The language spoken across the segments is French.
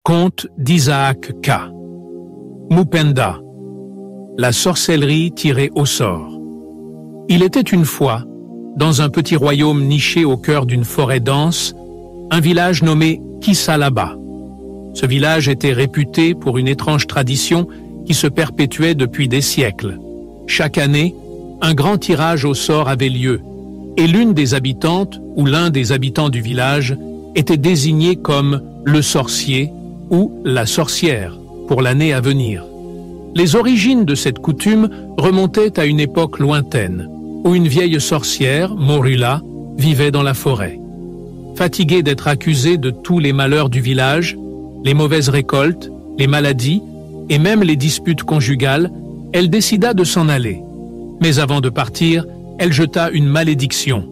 Conte d'Isaac K. Mupenda. La sorcellerie tirée au sort. Il était une fois, dans un petit royaume niché au cœur d'une forêt dense, un village nommé Kisalaba. Ce village était réputé pour une étrange tradition qui se perpétuait depuis des siècles. Chaque année, un grand tirage au sort avait lieu, et l'une des habitantes ou l'un des habitants du village était désigné comme le sorcier ou la sorcière pour l'année à venir. Les origines de cette coutume remontaient à une époque lointaine, où une vieille sorcière, Morula, vivait dans la forêt. Fatiguée d'être accusée de tous les malheurs du village, les mauvaises récoltes, les maladies et même les disputes conjugales, elle décida de s'en aller. Mais avant de partir, elle jeta une malédiction.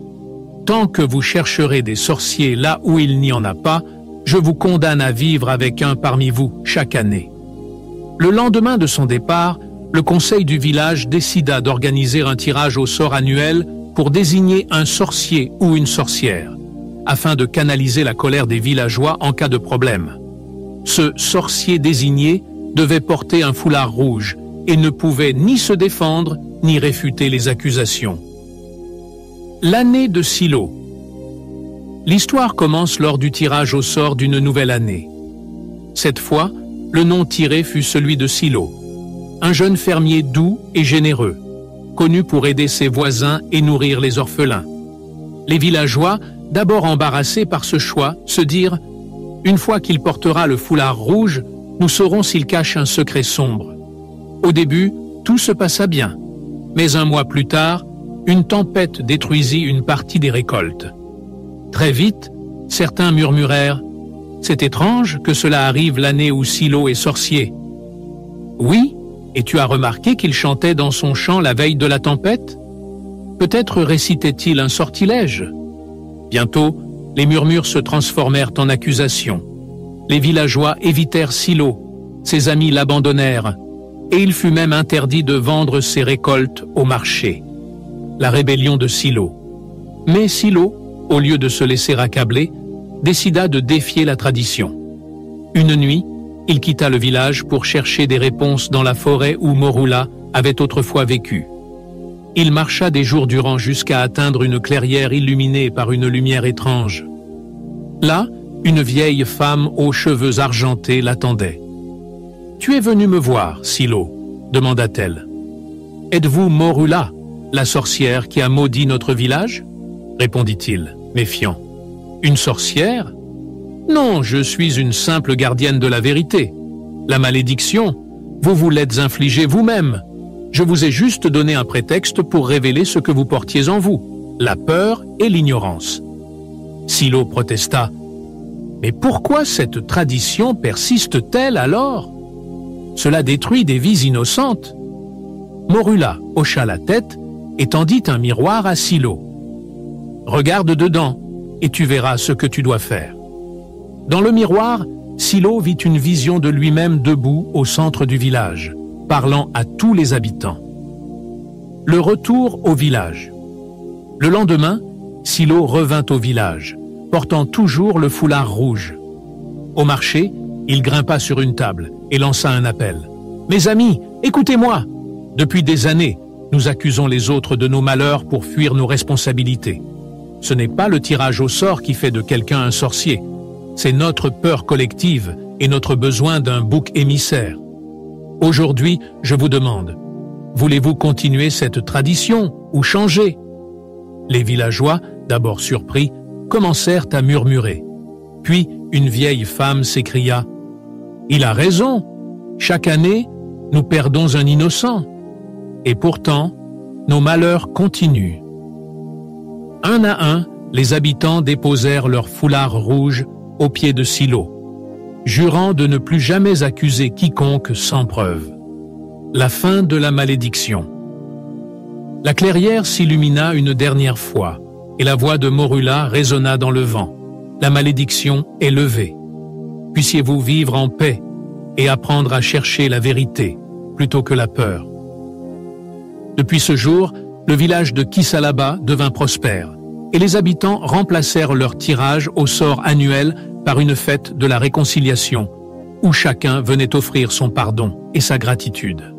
« Tant que vous chercherez des sorciers là où il n'y en a pas, je vous condamne à vivre avec un parmi vous chaque année. » Le lendemain de son départ, le conseil du village décida d'organiser un tirage au sort annuel pour désigner un sorcier ou une sorcière, afin de canaliser la colère des villageois en cas de problème. Ce sorcier désigné devait porter un foulard rouge et ne pouvait ni se défendre ni réfuter les accusations. L'année de Silo. L'histoire commence lors du tirage au sort d'une nouvelle année. Cette fois, le nom tiré fut celui de Silo, un jeune fermier doux et généreux, connu pour aider ses voisins et nourrir les orphelins. Les villageois, d'abord embarrassés par ce choix, se dirent « Une fois qu'il portera le foulard rouge, nous saurons s'il cache un secret sombre. » Au début, tout se passa bien, mais un mois plus tard, une tempête détruisit une partie des récoltes. Très vite, certains murmurèrent « C'est étrange que cela arrive l'année où Silo est sorcier. » Oui, et tu as remarqué qu'il chantait dans son chant la veille de la tempête? Peut-être récitait-il un sortilège? Bientôt, les murmures se transformèrent en accusations. Les villageois évitèrent Silo, ses amis l'abandonnèrent, et il fut même interdit de vendre ses récoltes au marché. La rébellion de Silo. Mais Silo, au lieu de se laisser accabler, décida de défier la tradition. Une nuit, il quitta le village pour chercher des réponses dans la forêt où Morula avait autrefois vécu. Il marcha des jours durant jusqu'à atteindre une clairière illuminée par une lumière étrange. Là, une vieille femme aux cheveux argentés l'attendait. « Tu es venu me voir, Silo ?» demanda-t-elle. « Êtes-vous Morula, la sorcière qui a maudit notre village ?» répondit-il, méfiant. « Une sorcière ? Non, je suis une simple gardienne de la vérité. La malédiction, vous vous l'êtes infligée vous-même. Je vous ai juste donné un prétexte pour révéler ce que vous portiez en vous, la peur et l'ignorance. » Silo protesta. « Mais pourquoi cette tradition persiste-t-elle alors ? Cela détruit des vies innocentes. » Morula hocha la tête et tendit un miroir à Silo. « Regarde dedans et tu verras ce que tu dois faire. » Dans le miroir, Silo vit une vision de lui-même debout au centre du village, parlant à tous les habitants. Le retour au village. Le lendemain, Silo revint au village, portant toujours le foulard rouge. Au marché, il grimpa sur une table et lança un appel. « Mes amis, écoutez-moi! Depuis des années, nous accusons les autres de nos malheurs pour fuir nos responsabilités. Ce n'est pas le tirage au sort qui fait de quelqu'un un sorcier. C'est notre peur collective et notre besoin d'un bouc émissaire. Aujourd'hui, je vous demande, voulez-vous continuer cette tradition ou changer ?» Les villageois, d'abord surpris, commencèrent à murmurer. Puis une vieille femme s'écria « Il a raison, chaque année, nous perdons un innocent. Et pourtant, nos malheurs continuent. » Un à un, les habitants déposèrent leur foulard rouge au pied de Silo, jurant de ne plus jamais accuser quiconque sans preuve. La fin de la malédiction. La clairière s'illumina une dernière fois, et la voix de Morula résonna dans le vent. La malédiction est levée. Puissiez-vous vivre en paix et apprendre à chercher la vérité plutôt que la peur. Depuis ce jour, le village de Kisalaba devint prospère, et les habitants remplacèrent leur tirage au sort annuel par une fête de la réconciliation, où chacun venait offrir son pardon et sa gratitude.